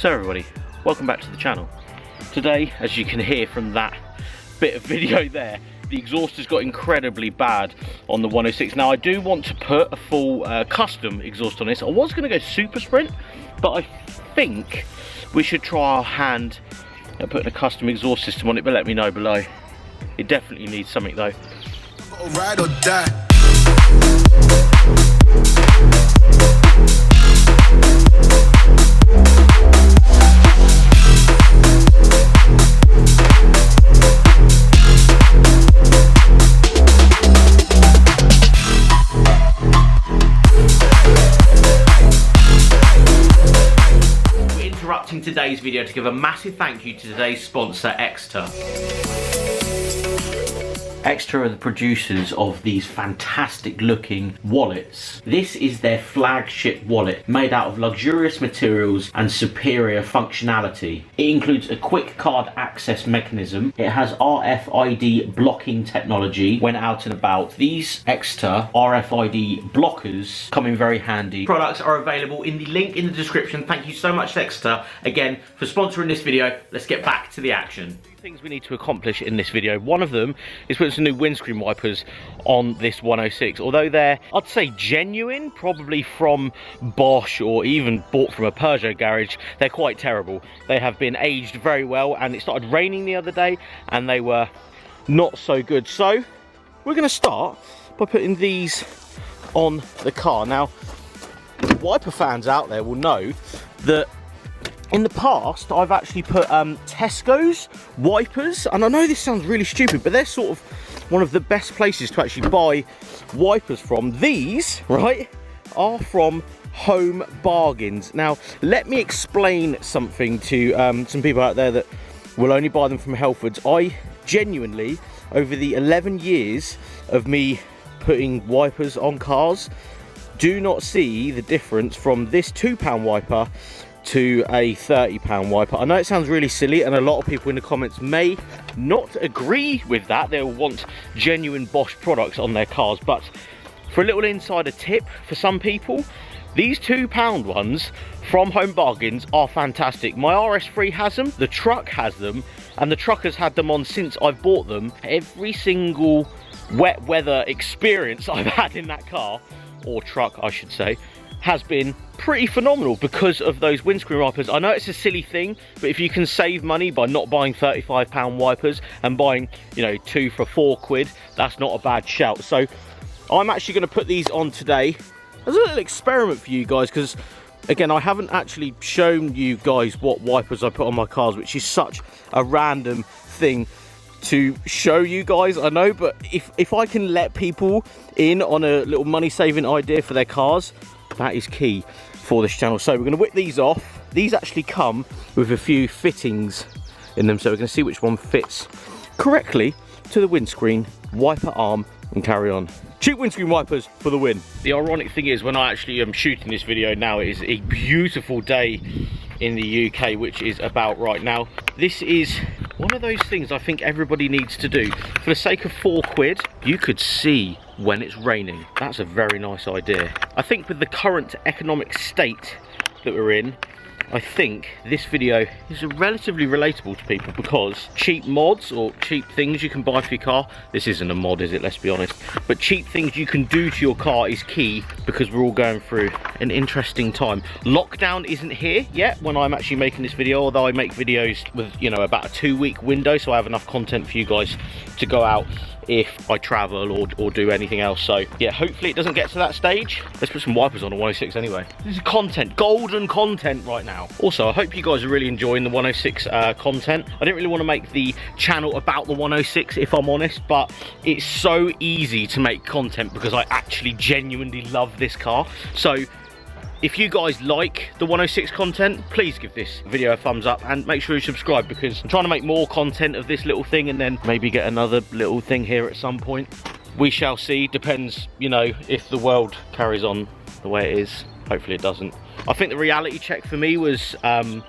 So everybody, welcome back to the channel. Today, as you can hear from that bit of video there, the exhaust has got incredibly bad on the 106. Now I do want to put a full custom exhaust on this. I was going to go super sprint, but I think we should try our hand at putting a custom exhaust system on it, but let me know below. It definitely needs something though. Ride or die. Today's video to give a massive thank you to today's sponsor, Exeter. Exeter are the producers of these fantastic looking wallets. This is their flagship wallet, made out of luxurious materials and superior functionality. It includes a quick card access mechanism. It has RFID blocking technology when out and about. These Exeter RFID blockers come in very handy. Products are available in the link in the description. Thank you so much to Exeter again for sponsoring this video. Let's get back to the action. Things we need to accomplish in this video. One of them is putting some new windscreen wipers on this 106. Although they're, I'd say, genuine, probably from Bosch or even bought from a Peugeot garage, they're quite terrible. They have been aged very well, and it started raining the other day and they were not so good. So we're going to start by putting these on the car. Now, wiper fans out there will know that in the past, I've actually put Tesco's wipers, and I know this sounds really stupid, but they're sort of one of the best places to actually buy wipers from. These, right, are from Home Bargains. Now, let me explain something to some people out there that will only buy them from Halfords. I genuinely, over the 11 years of me putting wipers on cars, do not see the difference from this £2 wiper to a £30 wiper. I know it sounds really silly, and a lot of people in the comments may not agree with that. They'll want genuine Bosch products on their cars, but for a little insider tip for some people, these £2 ones from Home Bargains are fantastic. My RS3 has them, the truck has them, and the truck has had them on since I've bought them. Every single wet weather experience I've had in that car, or truck I should say, has been pretty phenomenal because of those windscreen wipers. I know it's a silly thing, but if you can save money by not buying £35 wipers and buying, you know, 2 for £4, that's not a bad shout. So I'm actually going to put these on today as a little experiment for you guys, because again, I haven't actually shown you guys what wipers I put on my cars, which is such a random thing to show you guys, I know, but if I can let people in on a little money saving idea for their cars, that is key for this channel. So we're going to whip these off. These actually come with a few fittings in them, so we're going to see which one fits correctly to the windscreen wiper arm and carry on. Cheap windscreen wipers for the win. The ironic thing is, when I actually am shooting this video now, it is a beautiful day in the UK, which is about right now. This is one of those things I think everybody needs to do. For the sake of £4, you could see when it's raining. That's a very nice idea. I think with the current economic state that we're in, I think this video is relatively relatable to people, because cheap mods or cheap things you can buy for your car, this isn't a mod, is it, let's be honest, but cheap things you can do to your car is key, because we're all going through an interesting time. Lockdown isn't here yet when I'm actually making this video, although I make videos with, you know, about a 2-week window, so I have enough content for you guys to go out if I travel or do anything else. So yeah, hopefully it doesn't get to that stage. Let's put some wipers on a 106 anyway. This is content, golden content right now. Also, I hope you guys are really enjoying the 106 content. I didn't really want to make the channel about the 106, if I'm honest, but it's so easy to make content because I actually genuinely love this car. So if you guys like the 106 content, please give this video a thumbs up and make sure you subscribe, because I'm trying to make more content of this little thing and then maybe get another little thing here at some point. We shall see. Depends, you know, if the world carries on the way it is. Hopefully it doesn't. I think the reality check for me was,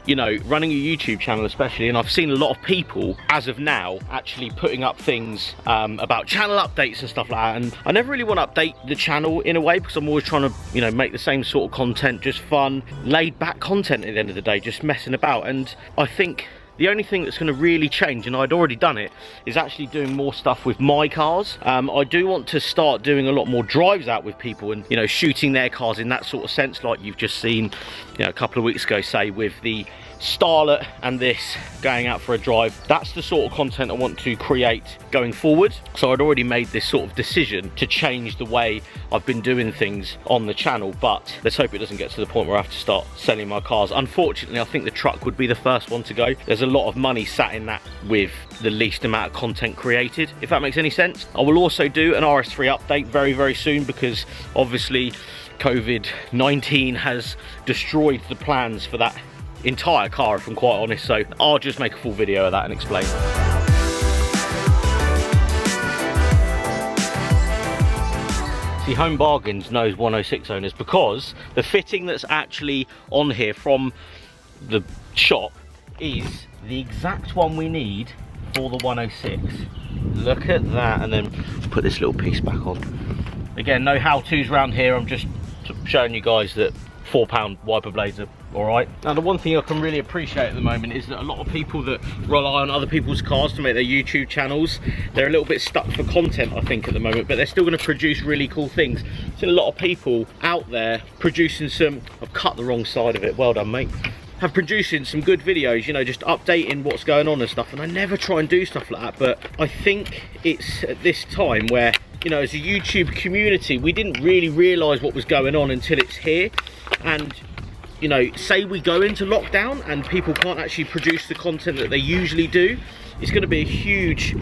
you know, running a YouTube channel especially, and I've seen a lot of people, as of now, actually putting up things about channel updates and stuff like that, and I never really want to update the channel in a way, because I'm always trying to, you know, make the same sort of content, just fun, laid back content at the end of the day, just messing about. And I think the only thing that's going to really change, and I'd already done it, is actually doing more stuff with my cars. I do want to start doing a lot more drives out with people and, you know, shooting their cars in that sort of sense, like you've just seen, you know, a couple of weeks ago, say, with the Starlet and this going out for a drive. That's the sort of content I want to create going forward. So I'd already made this sort of decision to change the way I've been doing things on the channel, but let's hope it doesn't get to the point where I have to start selling my cars. Unfortunately, I think the truck would be the first one to go. There's a lot of money sat in that with the least amount of content created, if that makes any sense. I will also do an RS3 update very, very soon, because obviously COVID-19 has destroyed the plans for that entire car, if I'm quite honest, so I'll just make a full video of that and explain. See, Home Bargains knows 106 owners, because the fitting that's actually on here from the shop is the exact one we need for the 106. Look at that, and then put this little piece back on. Again, no how-tos around here, I'm just showing you guys that £4 wiper blades are alright. Now, the one thing I can really appreciate at the moment is that a lot of people that rely on other people's cars to make their YouTube channels, they're a little bit stuck for content, I think, at the moment, but they're still going to produce really cool things. I've seen a lot of people out there producing some, I've cut the wrong side of it, well done mate, have producing some good videos, you know, just updating what's going on and stuff, and I never try and do stuff like that, but I think it's at this time where, you know, as a YouTube community, we didn't really realise what was going on until it's here. And, you know, say we go into lockdown and people can't actually produce the content that they usually do, it's going to be a huge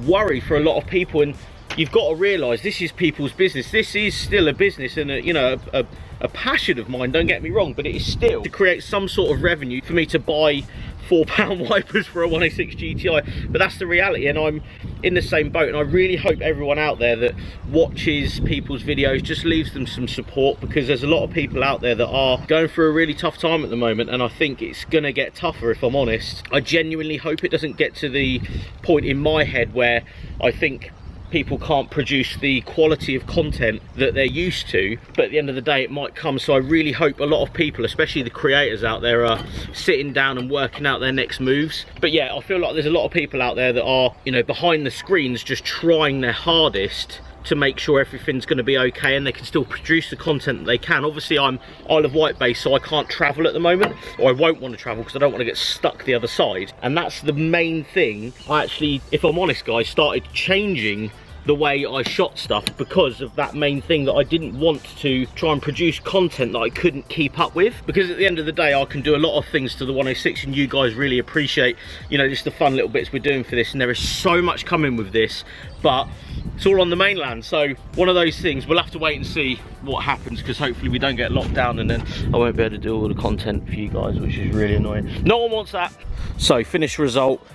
worry for a lot of people. And you've got to realise this is people's business. This is still a business and, you know, a passion of mine, don't get me wrong, but it is still to create some sort of revenue for me to buy £4 wipers for a 106 GTI. But that's the reality, and I'm in the same boat, and I really hope everyone out there that watches people's videos just leaves them some support, because there's a lot of people out there that are going through a really tough time at the moment, and I think it's gonna get tougher, if I'm honest. I genuinely hope it doesn't get to the point in my head where I think people can't produce the quality of content that they're used to, but at the end of the day it might come. So I really hope a lot of people, especially the creators out there, are sitting down and working out their next moves. But yeah, I feel like there's a lot of people out there that are, you know, behind the screens just trying their hardest to make sure everything's going to be okay and they can still produce the content that they can. Obviously I'm Isle of Wight based, so I can't travel at the moment, or I won't want to travel because I don't want to get stuck the other side, and that's the main thing. I actually, if I'm honest guys, started changing the way I shot stuff because of that main thing, that I didn't want to try and produce content that I couldn't keep up with, because at the end of the day I can do a lot of things to the 106 and you guys really appreciate, you know, just the fun little bits we're doing for this, and there is so much coming with this, but it's all on the mainland. So one of those things, we'll have to wait and see what happens, because hopefully we don't get locked down and then I won't be able to do all the content for you guys, which is really annoying. No one wants that. So finished result,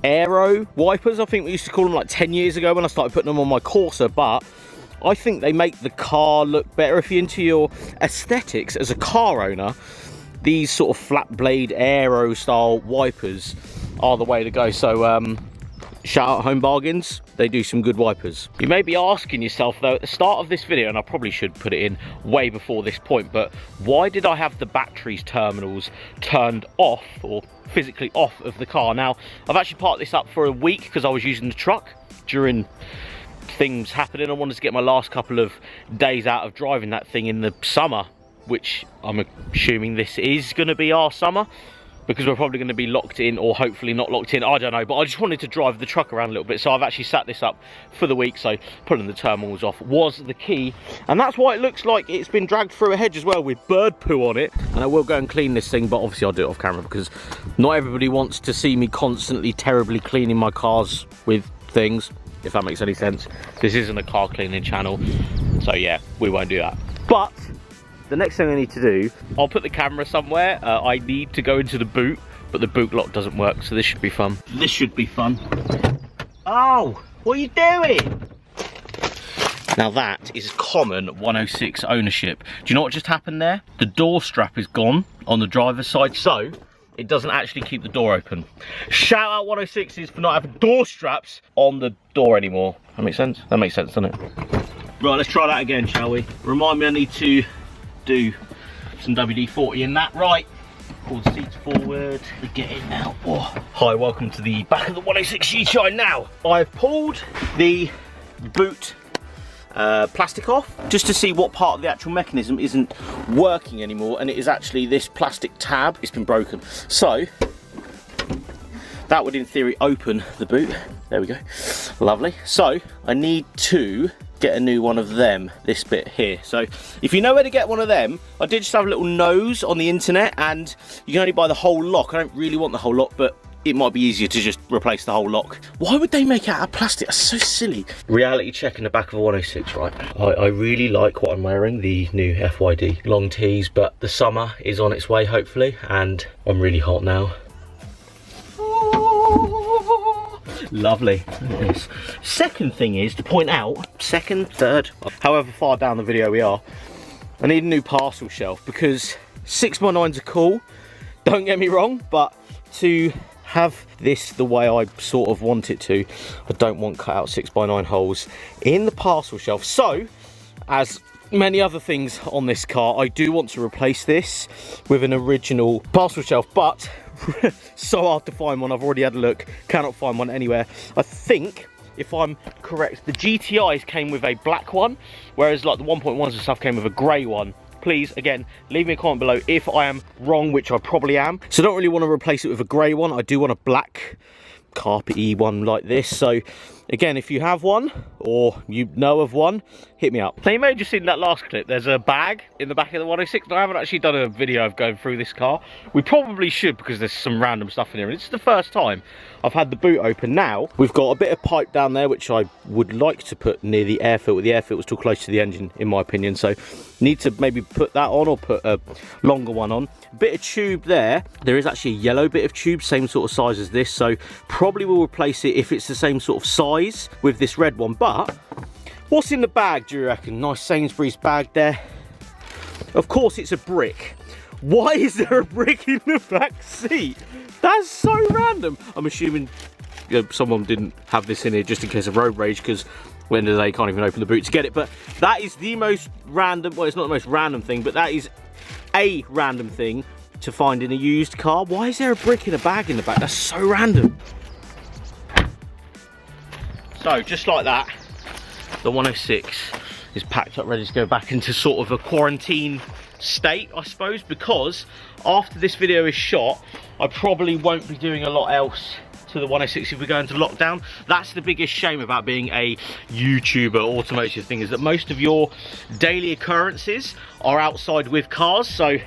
aero wipers, I think we used to call them like 10 years ago when I started putting them on my Corsa, but I think they make the car look better. If you're into your aesthetics as a car owner, these sort of flat blade aero style wipers are the way to go. So shout out Home Bargains, they do some good wipers. You may be asking yourself though at the start of this video, and I probably should put it in way before this point, but why did I have the batteries terminals turned off, or physically off of the car? Now I've actually parked this up for a week because I was using the truck during things happening. I wanted to get my last couple of days out of driving that thing in the summer, which I'm assuming this is going to be our summer, because we're probably going to be locked in, or hopefully not locked in, I don't know, but I just wanted to drive the truck around a little bit, so I've actually sat this up for the week. So pulling the terminals off was the key, and that's why it looks like it's been dragged through a hedge as well with bird poo on it. And I will go and clean this thing, but obviously I'll do it off camera because not everybody wants to see me constantly terribly cleaning my cars with things, if that makes any sense. This isn't a car cleaning channel, so yeah, we won't do that. But the next thing I need to do, I'll put the camera somewhere. I need to go into the boot, but the boot lock doesn't work, so this should be fun. This should be fun. Oh, what are you doing? Now that is common 106 ownership. Do you know what just happened there? The door strap is gone on the driver's side, so it doesn't actually keep the door open. Shout out 106s for not having door straps on the door anymore. That makes sense? That makes sense, doesn't it? Right, let's try that again, shall we? Remind me I need to do some WD-40 in that. Right, pull the seats forward. We get in now. Oh. Hi, welcome to the back of the 106 GTI now. I've pulled the boot plastic off just to see what part of the actual mechanism isn't working anymore, and it is actually this plastic tab. It's been broken, so that would in theory open the boot. There we go, lovely. So I need to get a new one of them, this bit here. So if you know where to get one of them, I did just have a little nose on the internet, and you can only buy the whole lock. I don't really want the whole lock, but it might be easier to just replace the whole lock. Why would they make it out of plastic? That's so silly. Reality check in the back of a 106, right? I really like what I'm wearing, the new FYD long tees, but the summer is on its way, hopefully, and I'm really hot now. Lovely. Yes. Second thing is to point out, second, third, however far down the video we are, I need a new parcel shelf, because 6x9s are cool, don't get me wrong, but to have this the way I sort of want it to, I don't want cut out 6x9 holes in the parcel shelf. So, as many other things on this car, I do want to replace this with an original parcel shelf, but so hard to find one. I've already had a look, cannot find one anywhere. I think, if I'm correct, the GTIs came with a black one, whereas like the 1.1s and stuff came with a grey one. Please, again, leave me a comment below if I am wrong, which I probably am. So I don't really want to replace it with a grey one. I do want a black carpety one like this. So again, if you have one or you know of one, hit me up. Now you may have just seen that last clip. There's a bag in the back of the 106. Now, I haven't actually done a video of going through this car. We probably should, because there's some random stuff in here, and it's the first time I've had the boot open. Now we've got a bit of pipe down there which I would like to put near the air filter. The air filter's too close to the engine in my opinion, so need to maybe put that on or put a longer one on. A bit of tube there. There is actually a yellow bit of tube, same sort of size as this, so probably will replace it if it's the same sort of size with this red one. But what's in the bag, do you reckon? Nice Sainsbury's bag there. Of course it's a brick. Why is there a brick in the back seat? That's so random. I'm assuming someone didn't have this in here just in case of road rage, because when do they can't even open the boot to get it. But that is the most random, well, it's not the most random thing, but that is a random thing to find in a used car. Why is there a brick in a bag in the back? That's so random. So just like that, the 106 is packed up, ready to go back into sort of a quarantine state, I suppose, because after this video is shot, I probably won't be doing a lot else to the 106 if we go into lockdown. That's the biggest shame about being a YouTuber automotive thing, is that most of your daily occurrences are outside with cars. So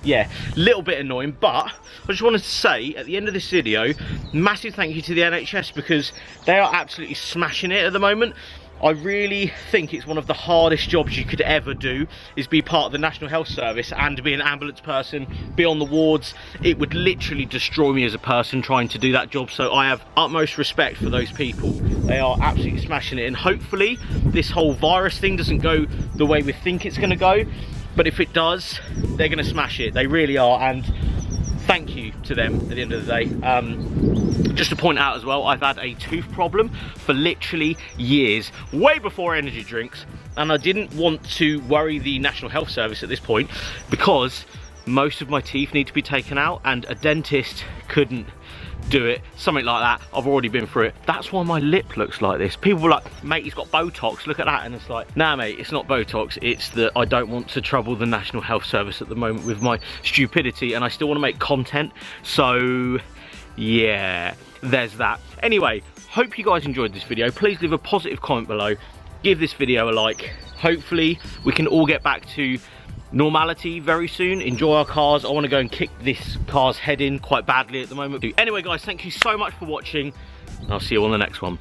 yeah, a little bit annoying, but I just wanted to say at the end of this video, massive thank you to the NHS, because they are absolutely smashing it at the moment. I really think it's one of the hardest jobs you could ever do, is be part of the National Health Service and be an ambulance person, be on the wards. It would literally destroy me as a person trying to do that job, so I have utmost respect for those people. They are absolutely smashing it, and hopefully this whole virus thing doesn't go the way we think it's going to go, but if it does, they're going to smash it. They really are, and thank you to them at the end of the day. Just to point out as well, I've had a tooth problem for literally years, way before energy drinks, and I didn't want to worry the National Health Service at this point, because most of my teeth need to be taken out and a dentist couldn't do it, something like that. I've already been through it. That's why my lip looks like this. People were like, mate, he's got Botox, look at that. And it's like, nah mate, it's not Botox, it's that I don't want to trouble the National Health Service at the moment with my stupidity, and I still want to make content. So yeah, there's that. Anyway, hope you guys enjoyed this video. Please leave a positive comment below, give this video a like. Hopefully we can all get back to normality very soon, enjoy our cars. I want to go and kick this car's head in quite badly at the moment. Anyway guys, thank you so much for watching, and I'll see you on the next one.